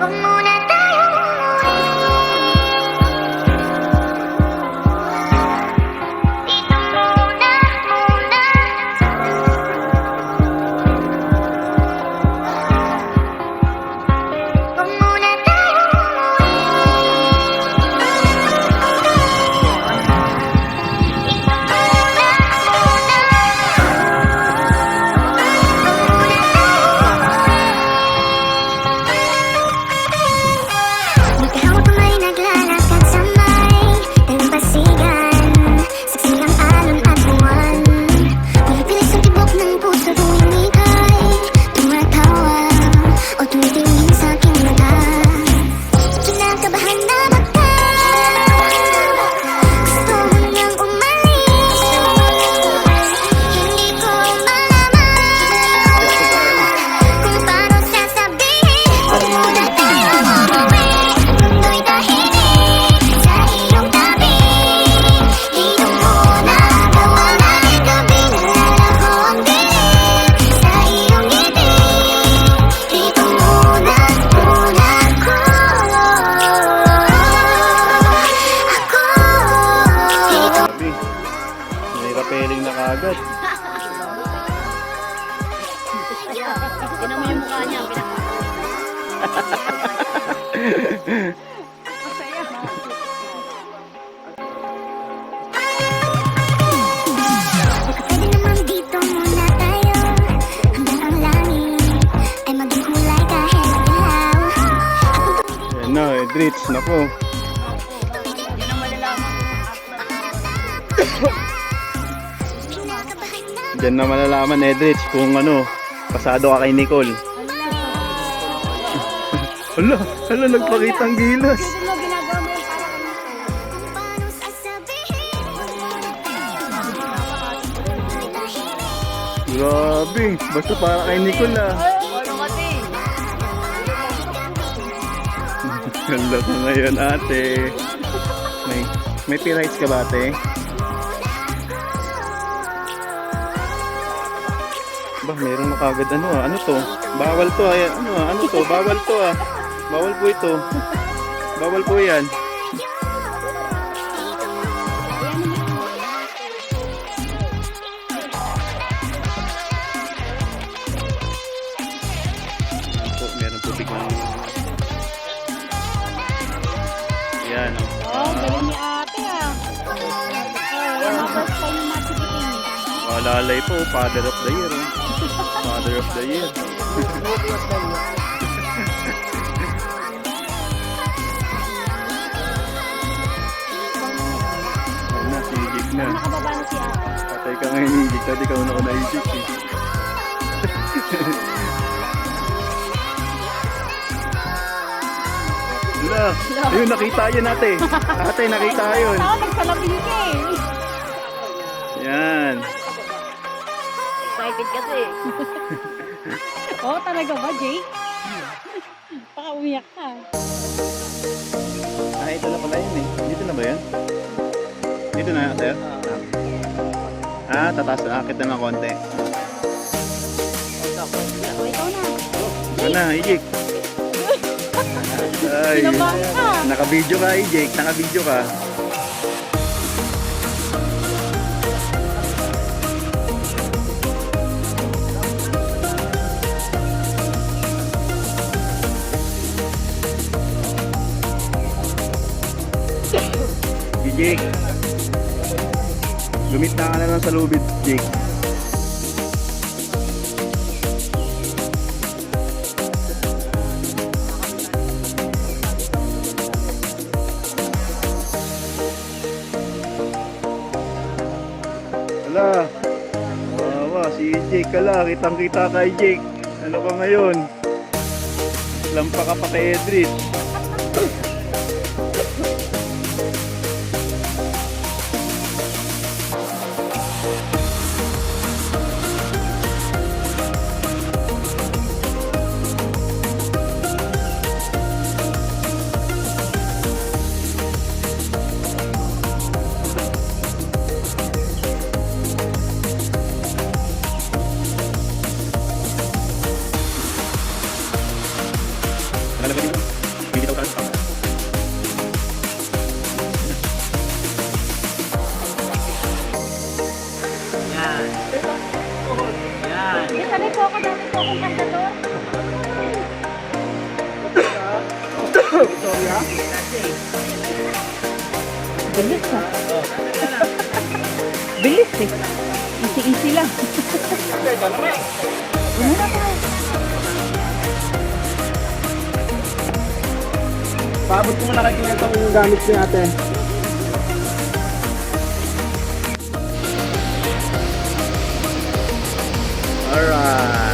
Huwag muna tayong umuwi. Dito muna. Huwag muna tayong umuwi. Dito magkahawak kamay naglalakad sa may dalampasigan. Saksi ang alon at buwan. Pilipilis ang tibok ng puso tuwing ika'y tumatawa o tumitingin sa aking mata. Kinakabahan na baka gusto mo nang umalis. Hindi ko malaman kung paano sasabihin. Huwag muna tayong umuwi. Mundo'y tahimik sa iyong tabi. Dito muna gawa na gabi na lalaho ang dilim sa iyong ngiti. Dito muna ako. Dito Sabi, may rapeling na kagad. Tinan mo yung mukha niya. Masaya. pwede naman dito muna tayo hanggang ang langit ay maging kulay kahit magalaw. Yan na, Edrich, nako. Hindi na malalaman. Kinakabahan na Diyan na malalaman, Edrich, kung ano, pasado ka kay Nicole. Hala, nagpakita ang gilas. Hindi mo ginagawa mo yung para kanito. kung paano sasabihin. Huwag muna tayong umuwi. Tahimik. Grabe, basta para kay Nicole ah. Ano kasi? Hala ko ngayon, ate. May pirites ka ba, ate? Ba, meron na kagad ano ah. Ano to? Bawal to ah. Ano to? Bawal to ah. Bawal po ito. Bawal po yan. Po, meron po biglang. Yan. Oh, galing ni ate ah. Yung mga first time yung matibitin. Malalay po, Father of the Year. Father of the Year. Ayun na, si Ijik na. Nakababa na si ate. Patay ka ngayon, Ijik. Dati ka una ko na Ijik eh. Wala. Ayun, nakita yun ate. Ate, nakita yun. Ako nagsalamin ka eh. Yan. Excited kasi. Oh, talaga ba, Jake? Baka umiyak ka. Ah, ito na pala yun eh. Dito na ba yan? Dito na, sir? Ah, tataas na. Akit na ng konti. Oh, ikaw na. Ito na, Ijik. Ay, Sinabahan ka. naka-video ka, Ijik. Naka-video ka. Ijik. Gumita ka na lang sa lubid, Ijik. Hala, wawa, si Jake kala, kitang-kita kay Jake. Ano ka ngayon? Lampa ka pa kay Edris. akong kantador. Victoria? Bilis ha. Bilis eh. Easy lang. Ano na tayo? Paabot ko muna kay Kuya itong gamit ni ate. Alright.